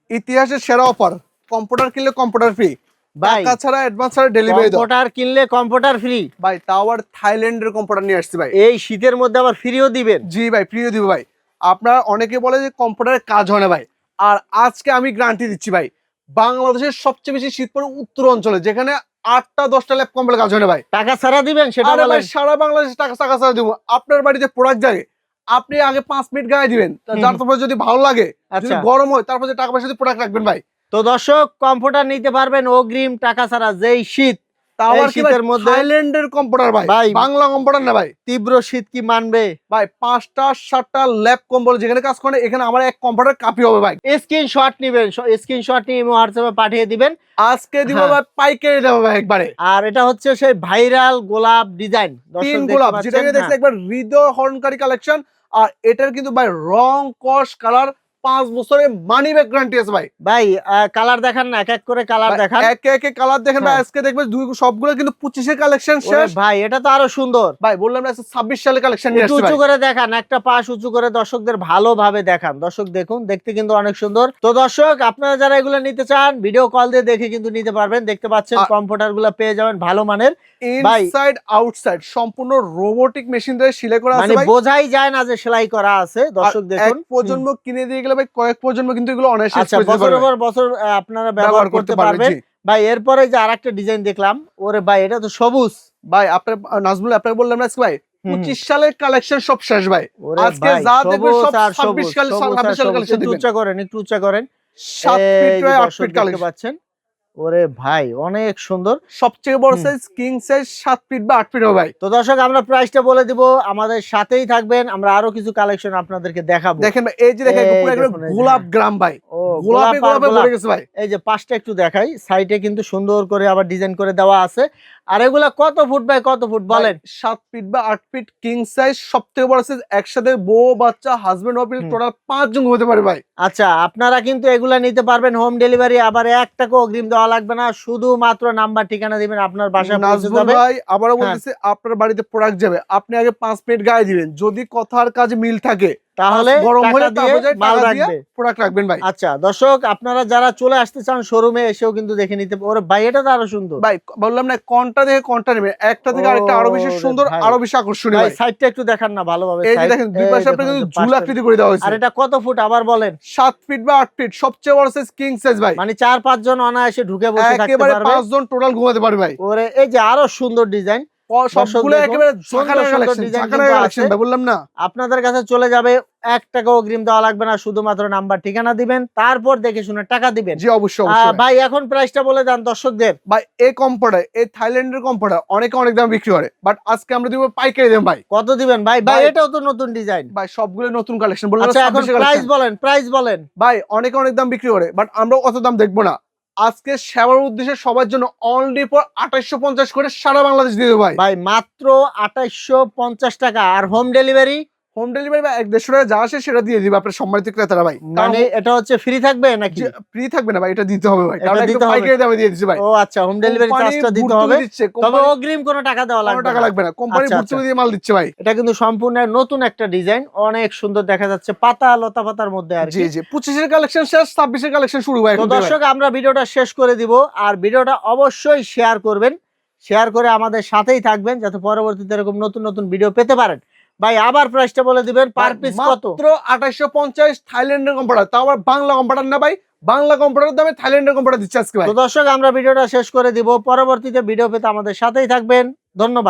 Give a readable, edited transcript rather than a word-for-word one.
ইতিহাসের সেরা offer, computer কিনলে কম্পিউটার ফ্রি, টাকা ছাড়া অ্যাডভান্স ছাড়া ডেলিভারি দাও। কম্পিউটার কিনলে কম্পিউটার ফ্রি ভাই, তাও আবার থাইল্যান্ডের কম্পিউটার নিয়ে আসছি ভাই। এই শীতের মধ্যে আবার ফ্রিও দিবেন? জি ভাই, ফ্রিও দিব ভাই। আপনারা অনেকে বলে যে কম্পিউটারের কাজ হয় না ভাই, আর আজকে আমি গ্যারান্টি দিচ্ছি ভাই, বাংলাদেশের সবচেয়ে বেশি শীত পড়ে উত্তর অঞ্চলে, যেখানে 8টা 10টা ল্যাপ কম্পিউটার কাজ হয় না ভাই। টাকা ছাড়া দিবেন সেটা আরে ভাই, বলেন? সারা বাংলাদেশে টাকা টাকা ছাড়া দিব। আপনার বাড়িতে প্রোডাক্ট যায়, আপনি আগে 5 মিনিট গায়ে দিবেন, যার তারপরে যদি ভালো লাগে, যদি আচ্ছা, গরম হয়, তারপরে টাকা পয়সা দিয়ে প্রোডাক্ট রাখবেন ভাই। তো দর্শক কম্পিউটার নিতে পারবেন অগ্রিম টাকা ছাড়া। যেই শীত, তাও আবার কি ভাই, শীতের মধ্যে থাইল্যান্ডের কম্পিউটার ভাই, ভাই, বাংলা কম্পিউটার না ভাই। তীব্র শীত কি মানবে ভাই 5টা 7টা ল্যাপ কম্পিউটার যেখানে কাজ করে, এখানে আমার এক কম্পিউটার কাপি হবে ভাই। স্ক্রিনশট নেবেন, স্ক্রিনশট নিয়ে হোয়াটসঅ্যাপে পাঠিয়ে দিবেন। আজকে দিব হ্যাঁ। ভাই, পাইকারি দেবো ভাই একবারে। আর এটা হচ্ছে সেই ভাইরাল গোলাপ ডিজাইন, তিন গোলাপ যেটাকে দেখতে একবার হৃদয় হরণকারী কালেকশন। আর এটার কিন্তু ভাই রং কস কালার 5 বছরের মানি ব্যাক গ্যারান্টি আছে ভাই। ভাই কালার দেখান না, এক এক করে কালার দেখান। একে একে কালার দেখেন ভাই। হ্যাঁ। আজকে দেখবেন সবগুলো কিন্তু 25 এর কালেকশন শেষ ভাই এটা তো আরো সুন্দর ভাই। বললাম না 26 সালের কালেকশন নিয়ে আসছে উঁচু ভাই। করে দেখান, একটা পাশ উঁচু করে দর্শকদের ভালোভাবে দেখান। দর্শক দেখুন, দেখতে কিন্তু অনেক সুন্দর। তো দর্শক আপনারা যারা এগুলো নিতে চান, ভিডিও কল দিয়ে দেখে কিন্তু নিতে পারবেন। দেখতে পাচ্ছেন কম্পিউটার গুলো পেয়ে যাবেন ভালো মানের, ইনসাইড আউটসাইড সম্পূর্ণ রোবোটিক মেশিন দিয়ে সেলাই করা আছে মানে ভাই। বোঝাই যায় না যে সেলাই করা আছে। দর্শক দেখুন, এক প্রজন্ম কিনে দিয়ে গেলে ভাই কয়েক প্রজন্ম কিন্তু এগুলো অনায়াসে আচ্ছা, বছরের পর বছর আপনারা ব্যবহার করতে পারবেন। ভাই এরপরে যে আরেকটা ডিজাইন দেখলাম, ওরে ভাই এটা তো সবুজ ভাই। আপনার নাজমুল আপনাকে বললাম না ভাই, 25 সালের কালেকশন সব শেষ ভাই। আজকে যা দেখবেন সব 26 সালের কালেকশন দিবেন। উচ্চা করেন, একটু উচ্চা করেন। 7 ফিট বাই 8 ফিট দেখতে কালেকশন পাচ্ছেন, ওরে ভাই অনেক সুন্দর। সবচেয়ে বড় সাইজ কিং সাইজ 7 ফিট বা 8 ফিট হবে ভাই। তো দর্শক আমরা প্রাইসটা বলে দিব, আমাদের সাথেই থাকবেন। আমরা আরো কিছু কালেকশন আপনাদেরকে দেখাবো। দেখেন ভাই, এই যে দেখেন পুরো একদম গোলাপ গ্রাম ভাই। গোলাপে গোলাপে ভরে গেছে ভাই। এই যে পাশটা একটু দেখাই, সাইডে কিন্তু সুন্দর করে আবার ডিজাইন করে দেওয়া আছে। আর এগুলা কত ফুট বাই কত ফুট বলেন? 7 ফিট বা 8 ফিট কিং সাইজ, সবথেকে বড় সাইজ। একসাথে বউ বাচ্চা হাজবেন্ড ওয়াইফ টোটাল 5 জন হতে পারে ভাই। আচ্ছা, আপনারা কিন্তু এগুলা নিতে পারবেন হোম ডেলিভারি। আবার 1 টাকা অগ্রিম দেওয়া লাগবে না, শুধুমাত্র নাম্বার ঠিকানা দিবেন, আপনার বাসায় পৌঁছে যাবে ভাই। আবারও বলতেছি, আপনার বাড়িতে প্রোডাক্ট যাবে, আপনি আগে 5 মিনিট গায়ে দিবেন। যদি কথার কাজে মিল থাকে, তাহলে গরম হলে মাল রাখবে, প্রোডাক্ট রাখবেন ভাই। আচ্ছা দর্শক আপনারা যারা চলে আসতে চান শোরুমে এসেও কিন্তু দেখে নিতে পারেন। ওরে ভাই এটা তো আরো সুন্দর ভাই। বললাম না, কোনটা দেখে কোনটা নেবেন, একটা থেকে আরেকটা আরো বেশি সুন্দর, আরো বেশি আকর্ষণীয় ভাই। সাইডটা একটু দেখান না ভালোভাবে। এই যে দেখেন, দুই পাশে আপনাদের ঝুল আকৃতি করে দেওয়া হয়েছে। আর এটা কত ফুট আবার বলেন? 7 ফিট বা 8 ফিট, সবচেয়ে বড় সাইজ কিং সাইজ ভাই। মানে 4-5 জন অনায়াসে ঢুকে বসে থাকতে পারবে, একেবারে 5 জন টোটাল ঘুমাতে পারবে ভাই। ওরে এই যে আরো সুন্দর ডিজাইন, সবগুলো একেবারে ঝাঁকানো কালেকশন ভাই। বললাম না, আপনাদের কাছে চলে যাবে। 1 টাকা অগ্রিম দেওয়া লাগবে না, শুধুমাত্র নাম্বার ঠিকানা দিবেন, তারপর দেখে শুনে টাকা দিবেন। জি অবশ্যই অবশ্যই ভাই। এখন প্রাইসটা বলে দেন দর্শকদের। ভাই, এই কম্পিউটার, এই থাইল্যান্ডের কম্পিউটার অনেকে অনেক দাম বিক্রি করে, বাট আজকে আমরা দিব পাইকারি দাম ভাই। কত দিবেন ভাই? ভাই এটাও তো নতুন ডিজাইন ভাই, সবগুলো নতুন কালেকশন। বললাম আচ্ছা, এখন প্রাইস বলেন, প্রাইস বলেন। ভাই, অনেকে অনেক দাম বিক্রি করে, বাট আমরা অত দাম দেখবো না। আজকে সেবার উদ্দেশ্যে সবার জন্য অনলি ফর 2850 করে সারা বাংলাদেশ দিয়ে দেবো ভাই। ভাই মাত্র 2850 টাকা। আর হোম ডেলিভারি? হোম ডেলিভারি বা 150 টাকা যা আসে সেটা দিয়ে দিবে আপনার সম্মানিত ক্রেতারা ভাই। মানে এটা হচ্ছে ফ্রি থাকবে নাকি? ফ্রি থাকবে না ভাই, এটা দিতে হবে ভাই, কারণ দিতে হবে, পাইকারি দামে দিয়ে দিছি ভাই। ও আচ্ছা, হোম ডেলিভারি চার্জটা দিতে হবে, তবে অগ্রিম কোনো টাকা দেওয়া লাগবে না। টাকা লাগবে না, কোম্পানি ভর্তুকি দিয়ে মাল দিচ্ছে ভাই। এটা কিন্তু সম্পূর্ণ নতুন একটা ডিজাইন, অনেক সুন্দর দেখা যাচ্ছে, পাতা লতা পাতার মধ্যে আর জি জি। 25 এর কালেকশন শেষ, 26 এর কালেকশন শুরু ভাই। তো দর্শক আমরা ভিডিওটা শেষ করে দিব, আর ভিডিওটা অবশ্যই শেয়ার করবেন, শেয়ার করে আমাদের সাথেই থাকবেন যাতে পরবর্তীতে এরকম নতুন নতুন ভিডিও পেতে পারেন। ভাই আবার প্রাইসটা বলে দিবেন, পার পিস কত? মাত্র 2850 থাইল্যান্ডের কম্পিউটার, তাও আবার বাংলা কম্পিউটার না ভাই। বাংলা কম্পিউটারের দামে থাইল্যান্ডের কম্পিউটার দিচ্ছে আজকে ভাই। তো দর্শক আমরা ভিডিওটা শেষ করে দিব, পরবর্তীতে ভিডিও পেতে আমাদের সাথেই থাকবেন। ধন্যবাদ।